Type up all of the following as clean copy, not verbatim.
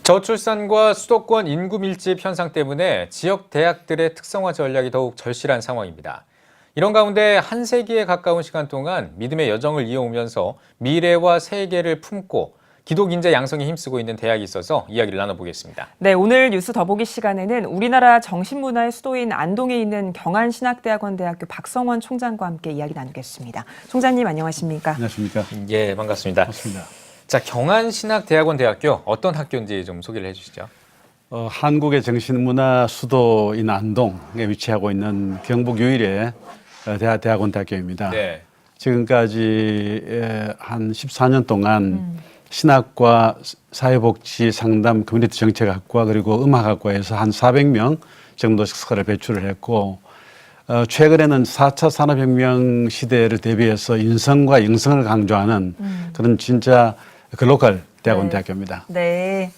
저출산과 수도권 인구 밀집 현상 때문에 지역 대학들의 특성화 전략이 더욱 절실한 상황입니다. 이런 가운데 한 세기에 가까운 시간 동안 믿음의 여정을 이어오면서 미래와 세계를 품고 기독인재 양성에 힘쓰고 있는 대학이 있어서 이야기를 나눠보겠습니다. 네, 오늘 뉴스 더보기 시간에는 우리나라 정신문화의 수도인 안동에 있는 경안신학대학원대학교 박성원 총장과 함께 이야기 나누겠습니다. 총장님 안녕하십니까? 안녕하십니까? 예, 반갑습니다. 맞습니다. 자, 경안신학대학원대학교 어떤 학교인지 좀 소개를 해주시죠. 한국의 정신문화 수도인 안동에 위치하고 있는 경북 유일의 대학원대학교입니다. 네. 지금까지 한 14년 동안 신학과 사회복지 상담 커뮤니티 정책학과 그리고 음악학과에서 한 400명 정도 석사를 배출을 했고 최근에는 4차 산업혁명 시대를 대비해서 인성과 영성을 강조하는 그런 진짜 글로컬 대학원대학교입니다. 네.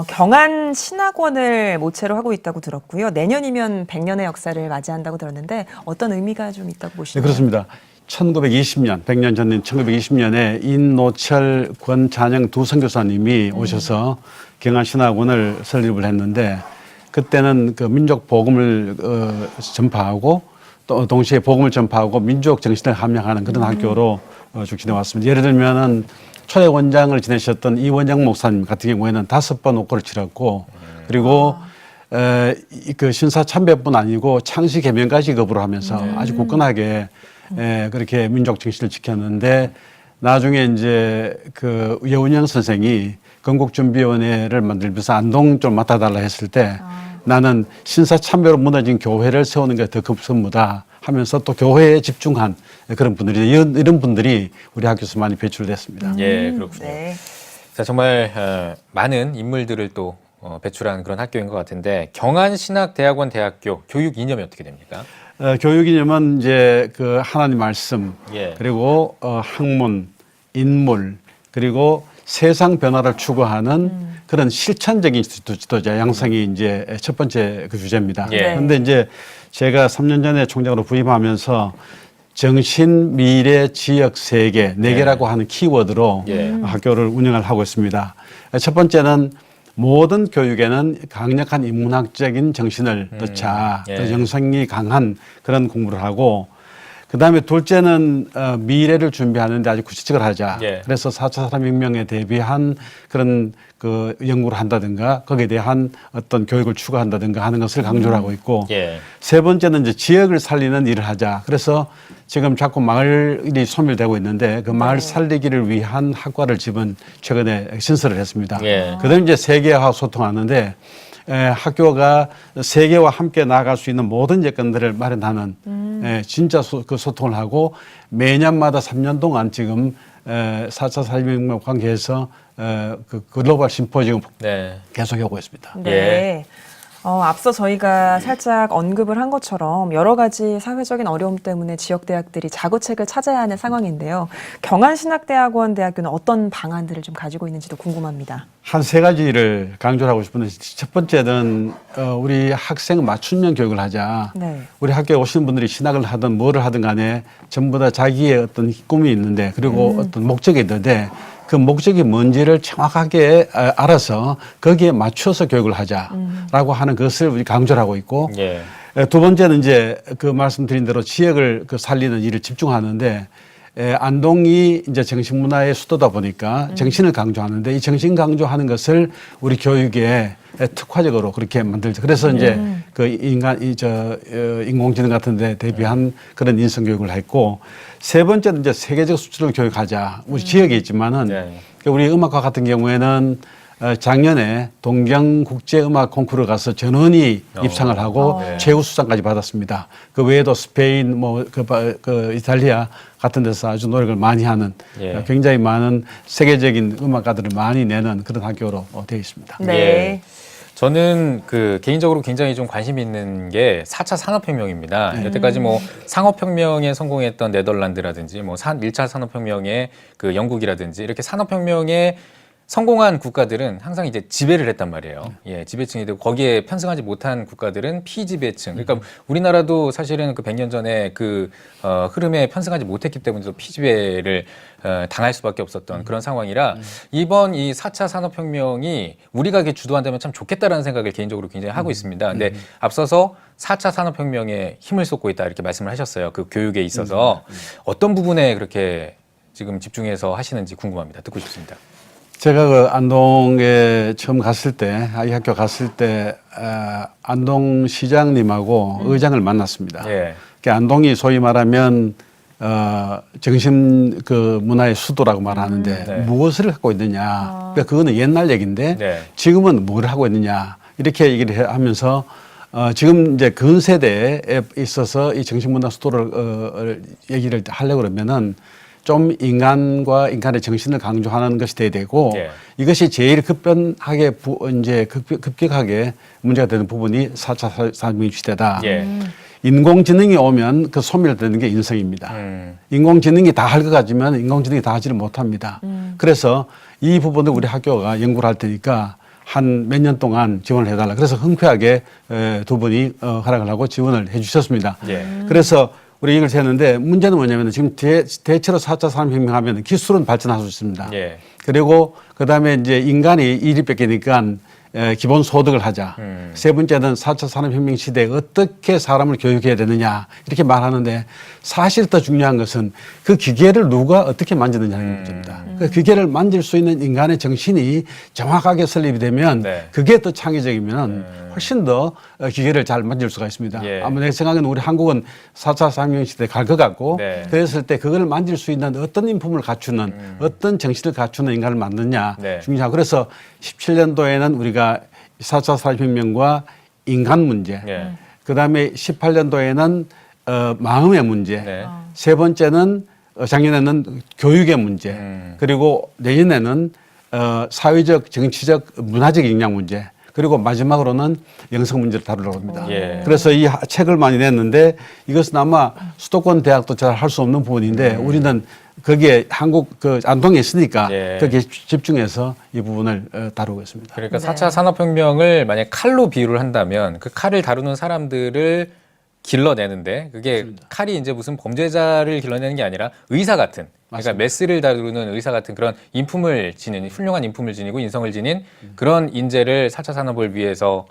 경안신학원을 모체로 하고 있다고 들었고요. 내년이면 100년의 역사를 맞이한다고 들었는데 어떤 의미가 좀 있다고 보시나요? 네, 그렇습니다. 1920년, 100년 전인 1920년에 인노철, 권찬영 두 선교사님이 오셔서 경안신학원을 설립을 했는데 그때는 그 민족 복음을 전파하고 또 동시에 복음을 전파하고 민족 정신을 함양하는 그런 학교로 쭉 지내왔습니다. 예를 들면은 초대 원장을 지내셨던 이원영 목사님 같은 경우에는 5번 옥고를 치렀고 그리고 그 신사 참배뿐 아니고 창시 개명까지 거부를 하면서 아주 굳건하게 그렇게 민족 정신을 지켰는데 나중에 이제 그 여운영 선생이 건국준비위원회를 만들면서 안동 좀 맡아달라 했을 때 나는 신사 참배로 무너진 교회를 세우는 게 더 급선무다 하면서 또 교회에 집중한 그런 분들이 이런 분들이 우리 학교에서 많이 배출됐습니다. 예, 그렇군요. 네. 자, 정말 많은 인물들을 또 배출한 그런 학교인 것 같은데 경안신학대학원대학교 교육 이념이 어떻게 됩니까? 교육 이념은 이제 그 하나님 말씀 예. 그리고 학문, 인물 그리고 세상 변화를 추구하는 그런 실천적인 지도자 양성이 이제 첫 번째 그 주제입니다. 예. 그런데 이제 제가 3년 전에 총장으로 부임하면서 정신, 미래, 지역, 세계, 네 개라고 하는 키워드로 학교를 운영을 하고 있습니다. 첫 번째는 모든 교육에는 강력한 인문학적인 정신을 넣자, 영성이 강한 그런 공부를 하고 그다음에 둘째는 미래를 준비하는데 아주 구체적으로 하자. 그래서 4차 산업혁명에 대비한 그런 그 연구를 한다든가 거기에 대한 어떤 교육을 추구한다든가 하는 것을 강조를 하고 있고 세 번째는 이제 지역을 살리는 일을 하자. 그래서 지금 자꾸 마을이 소멸되고 있는데 그 마을 살리기를 위한 학과를 집은 최근에 신설을 했습니다. 그다음에 이제 세계와 소통하는데 학교가 세계와 함께 나아갈 수 있는 모든 여건들을 마련하는 진짜 그 소통을 하고 매년마다 3년 동안 지금 4차 산업혁명 관계에서 그 글로벌 심포지움 계속하고 있습니다. 네. 앞서 저희가 살짝 언급을 한 것처럼 여러 가지 사회적인 어려움 때문에 지역 대학들이 자구책을 찾아야 하는 상황인데요. 경안신학대학원대학교는 어떤 방안들을 좀 가지고 있는지도 궁금합니다. 한 세 가지를 강조를 하고 싶은데 첫 번째는 우리 학생 맞춤형 교육을 하자. 우리 학교에 오시는 분들이 신학을 하든 뭐를 하든 간에 전부 다 자기의 어떤 꿈이 있는데 그리고 어떤 목적이 있는데 그 목적이 뭔지를 정확하게 알아서 거기에 맞춰서 교육을 하자라고 하는 것을 우리 강조를 하고 있고 두 번째는 이제 그 말씀드린 대로 지역을 그 살리는 일을 집중하는데 안동이 이제 정신문화의 수도다 보니까 정신을 강조하는데 이 정신 강조하는 것을 우리 교육에 특화적으로 그렇게 만들죠. 그래서 이제 그 인공지능 같은 데 대비한 그런 인성 교육을 했고 세 번째는 이제 세계적 수준으로 교육하자. 우리 지역에 있지만은 우리 음악과 같은 경우에는 작년에 동경국제음악 콩쿠르 가서 전원이 입상을 하고 최우 수상까지 받았습니다. 그 외에도 스페인, 그 이탈리아 같은 데서 아주 노력을 많이 하는 굉장히 많은 세계적인 음악가들을 많이 내는 그런 학교로 되어 있습니다. 네. 저는 그 개인적으로 굉장히 좀 관심 있는 게 4차 산업혁명입니다. 여태까지 뭐 상업혁명에 성공했던 네덜란드라든지 뭐 1차 산업혁명의 그 영국이라든지 이렇게 산업혁명에 성공한 국가들은 항상 이제 지배를 했단 말이에요. 예, 지배층이 되고 거기에 편승하지 못한 국가들은 피지배층. 그러니까 우리나라도 사실은 그 100년 전에 그 흐름에 편승하지 못했기 때문에 또 피지배를 당할 수밖에 없었던 그런 상황이라 이번 이 4차 산업혁명이 우리가 이게 주도한다면 참 좋겠다라는 생각을 개인적으로 굉장히 하고 있습니다. 근데 앞서서 4차 산업혁명에 힘을 쏟고 있다 이렇게 말씀을 하셨어요. 그 교육에 있어서 어떤 부분에 그렇게 지금 집중해서 하시는지 궁금합니다. 듣고 싶습니다. 제가 그 안동에 처음 갔을 때, 이 학교 갔을 때, 안동 시장님하고 의장을 만났습니다. 예. 그 안동이 소위 말하면, 정신 그 문화의 수도라고 말하는데 네. 무엇을 갖고 있느냐. 그러니까 그거는 옛날 얘기인데 네. 지금은 뭘 하고 있느냐. 이렇게 얘기를 하면서 지금 이제 근세대에 있어서 이 정신문화 수도를 얘기를 하려고 그러면은 좀 인간과 인간의 정신을 강조하는 것이 돼야 되고 예. 이것이 제일 급변하게 이제 급격하게 문제가 되는 부분이 4차 산업혁명 시대다. 예. 인공지능이 오면 그 소멸되는 게 인성입니다. 인공지능이 다 할 것 같지만 인공지능이 다 하지를 못합니다. 그래서 이 부분을 우리 학교가 연구를 할 테니까 한 몇 년 동안 지원을 해달라. 그래서 흔쾌하게 두 분이 허락을 하고 지원을 해 주셨습니다. 예. 그래서 우리 이걸 했는데 문제는 뭐냐면 지금 대체로 4차 산업혁명 하면 기술은 발전할 수 있습니다. 예. 그리고 그다음에 이제 인간이 일이 뺏기니까 기본 소득을 하자. 세 번째는 4차 산업혁명 시대에 어떻게 사람을 교육해야 되느냐 이렇게 말하는데 사실 더 중요한 것은 그 기계를 누가 어떻게 만지느냐는 문제입니다. 그 기계를 만질 수 있는 인간의 정신이 정확하게 설립이 되면 네. 그게 더 창의적이면 훨씬 더 기계를 잘 만질 수가 있습니다. 예. 아마 내 생각에는 우리 한국은 4차 산업혁명 시대에 갈 것 같고 네. 그랬을 때 그걸 만질 수 있는 어떤 인품을 갖추는 어떤 정신을 갖추는 인간을 만드냐 네. 중요하고 그래서 17년도에는 우리가 4차 산업혁명과 인간 문제 예. 그다음에 18년도에는 마음의 문제 네. 세 번째는 작년에는 교육의 문제 그리고 내년에는 사회적 정치적 문화적 역량 문제 그리고 마지막으로는 영성 문제를 다루려고 합니다. 예. 그래서 이 책을 많이 냈는데 이것은 아마 수도권 대학도 잘 할 수 없는 부분인데 우리는 거기에 한국 그 안동에 있으니까 예. 거기에 집중해서 이 부분을 다루고 있습니다. 그러니까 네. 4차 산업혁명을 만약 칼로 비유를 한다면 그 칼을 다루는 사람들을 길러내는데 그게 칼이 이제 무슨 범죄자를 길러내는 게 아니라 의사 같은 그러니까 맞습니다. 메스를 다루는 의사 같은 그런 인품을 지닌 훌륭한 인품을 지니고 인성을 지닌 그런 인재를 4차 산업을 위해서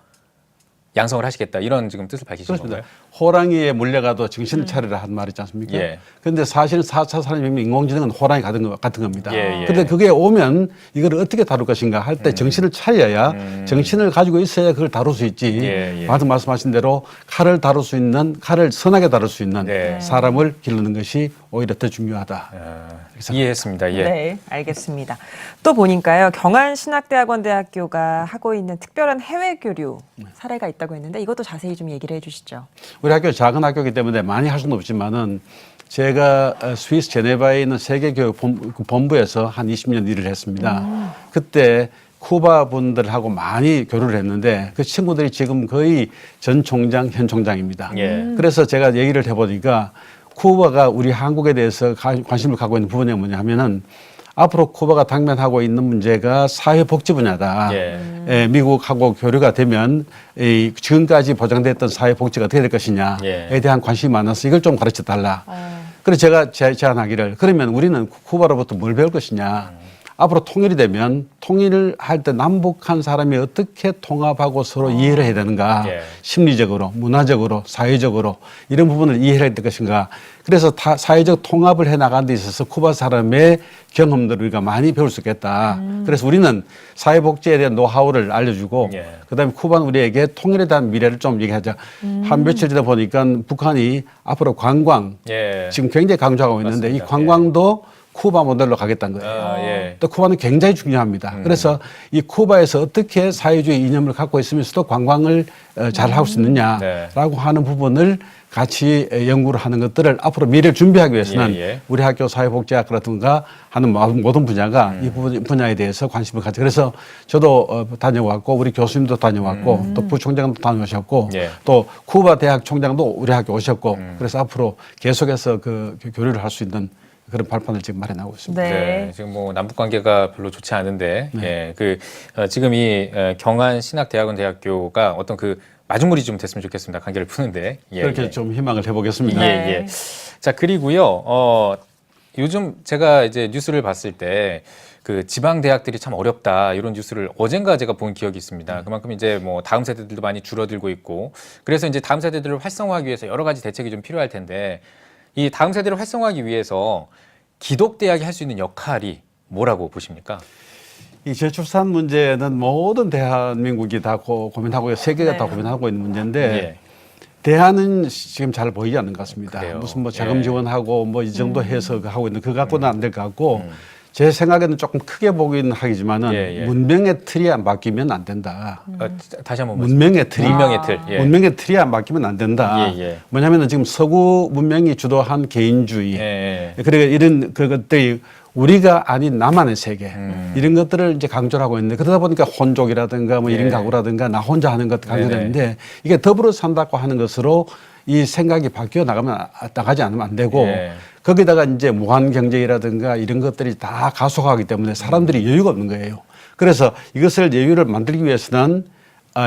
양성을 하시겠다 이런 지금 뜻을 밝히신 그렇습니다. 건가요? 호랑이에 물려가도 정신을 차리라 한 말 있지 않습니까? 예. 그런데 사실 4차 산업혁명 인공지능은 호랑이 같은 겁니다. 예, 예. 그런데 그게 오면 이걸 어떻게 다룰 것인가 할 때 정신을 차려야 정신을 가지고 있어야 그걸 다룰 수 있지. 예, 예. 방금 말씀하신 대로 칼을 다룰 수 있는 칼을 선하게 다룰 수 있는 네. 사람을 기르는 것이 오히려 더 중요하다. 이해했습니다. 예. 네, 알겠습니다. 또 보니까요, 경안신학대학원대학교가 하고 있는 특별한 해외 교류 사례가 있다고 했는데 이것도 자세히 좀 얘기를 해주시죠. 우리 학교 작은 학교이기 때문에 많이 할 수는 없지만은 제가 스위스 제네바에 있는 세계교육본부에서 한 20년 일을 했습니다. 그때 쿠바 분들하고 많이 교류를 했는데 그 친구들이 지금 거의 전 총장, 현 총장입니다. 예. 그래서 제가 얘기를 해보니까 쿠바가 우리 한국에 대해서 관심을 갖고 있는 부분이 뭐냐 하면은 앞으로 쿠바가 당면하고 있는 문제가 사회복지 분야다. 예. 미국하고 교류가 되면 지금까지 보장됐던 사회복지가 어떻게 될 것이냐에 예. 대한 관심이 많아서 이걸 좀 가르쳐 달라. 그래서 제가 제안하기를 그러면 우리는 쿠바로부터 뭘 배울 것이냐. 앞으로 통일이 되면 통일을 할 때 남북한 사람이 어떻게 통합하고 서로 이해를 해야 되는가. 예. 심리적으로, 문화적으로, 사회적으로 이런 부분을 이해해야 될 것인가. 그래서 사회적 통합을 해 나가는 데 있어서 쿠바 사람의 경험들을 우리가 많이 배울 수 있겠다. 그래서 우리는 사회복지에 대한 노하우를 알려주고 예. 그다음에 쿠바는 우리에게 통일에 대한 미래를 좀 얘기하자. 한 며칠 전에 보니까 북한이 앞으로 관광 예. 지금 굉장히 강조하고 있는데 맞습니다. 이 관광도 쿠바 모델로 가겠다는 거예요. 아, 예. 또 쿠바는 굉장히 중요합니다. 그래서 이 쿠바에서 어떻게 사회주의 이념을 갖고 있으면서도 관광을 잘 할 수 있느냐라고 네. 하는 부분을 같이 연구를 하는 것들을 앞으로 미래를 준비하기 위해서는 예, 예. 우리 학교 사회복지학이라든가 하는 모든 분야가 이 분야에 대해서 관심을 가져. 그래서 저도 다녀왔고 우리 교수님도 다녀왔고 또 부총장도 다녀오셨고 예. 또 쿠바 대학 총장도 우리 학교 오셨고 그래서 앞으로 계속해서 그 교류를 할 수 있는 그런 발판을 지금 마련하고 있습니다. 네. 지금 뭐 남북 관계가 별로 좋지 않은데, 지금 이 경안신학대학원 대학교가 어떤 그 마중물이 좀 됐으면 좋겠습니다. 관계를 푸는데. 그렇게 좀 희망을 해보겠습니다. 네. 자, 그리고요, 요즘 제가 이제 뉴스를 봤을 때 그 지방 대학들이 참 어렵다 이런 뉴스를 어젠가 제가 본 기억이 있습니다. 그만큼 이제 뭐 다음 세대들도 많이 줄어들고 있고 그래서 이제 다음 세대들을 활성화하기 위해서 여러 가지 대책이 좀 필요할 텐데 이 다음 세대를 활성화하기 위해서 기독대학이 할 수 있는 역할이 뭐라고 보십니까? 이 저출산 문제는 모든 대한민국이 다 고민하고 세계가 다 고민하고 있는 문제인데 대안은 지금 잘 보이지 않는 것 같습니다. 그래요. 무슨 뭐 자금 지원하고 뭐 이 정도 해서 하고 있는 그 갖고는 안 될 것 같고 제 생각에는 조금 크게 보긴 하지만은 문명의 틀이 안 바뀌면 안 된다. 다시 한번 문명의 틀이 문명의 틀. 문명의 틀이 안 바뀌면 안 된다. 뭐냐면은 지금 서구 문명이 주도한 개인주의 그리고 이런 그것들이 우리가 아닌 나만의 세계 이런 것들을 이제 강조를 하고 있는데 그러다 보니까 혼족이라든가 뭐 1인 가구라든가 나 혼자 하는 것 강조되는데 이게 더불어 산다고 하는 것으로 이 생각이 바뀌어 나가지 않으면 안 되고 거기다가 이제 무한 경제라든가 이런 것들이 다 가속화하기 때문에 사람들이 여유가 없는 거예요. 그래서 이것을 여유를 만들기 위해서는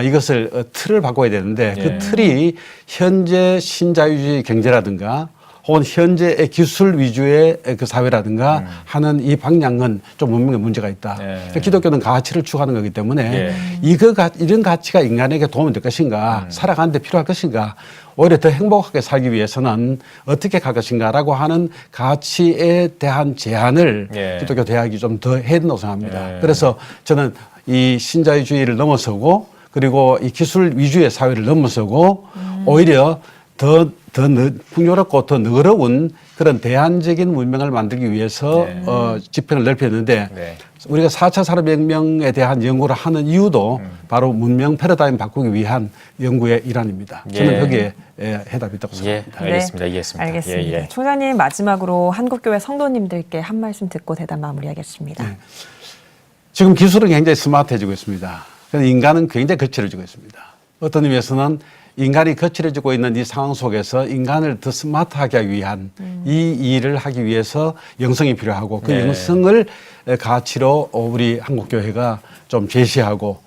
이것을 틀을 바꿔야 되는데 그 틀이 현재 신자유주의 경제라든가 혹은 현재의 기술 위주의 그 사회라든가 하는 이 방향은 좀 분명히 문제가 있다. 기독교는 가치를 추구하는 거기 때문에 이런 가치가 인간에게 도움이 될 것인가, 살아가는 데 필요할 것인가, 오히려 더 행복하게 살기 위해서는 어떻게 갈 것인가라고 하는 가치에 대한 제안을 기독교 대학이 좀 더 해야 된다고 생각합니다. 그래서 저는 이 신자유주의를 넘어서고 그리고 이 기술 위주의 사회를 넘어서고 오히려 더 풍요롭고 더 너그러운 그런 대안적인 문명을 만들기 위해서 지평을 넓혔는데 우리가 4차 산업혁명에 대한 연구를 하는 이유도 바로 문명 패러다임 바꾸기 위한 연구의 일환입니다. 저는 거기에 해답이 있다고 생각합니다. 알겠습니다. 이해했습니다. 알겠습니다. 총장님 마지막으로 한국교회 성도님들께 한 말씀 듣고 대담 마무리하겠습니다. 지금 기술은 굉장히 스마트해지고 있습니다. 그래서 인간은 굉장히 거칠어지고 있습니다. 어떤 의미에서는 인간이 거칠어지고 있는 이 상황 속에서 인간을 더 스마트하게 하기 위한 이 일을 하기 위해서 영성이 필요하고 그 영성을 가치로 우리 한국교회가 좀 제시하고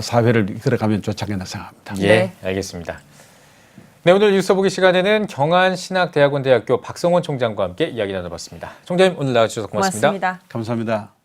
사회를 이끌어가면 좋지 않겠나 생각합니다. 알겠습니다. 네, 오늘 뉴스 보기 시간에는 경안신학대학원 대학교 박성원 총장과 함께 이야기 나눠봤습니다. 총장님 오늘 나와주셔서 고맙습니다. 감사합니다.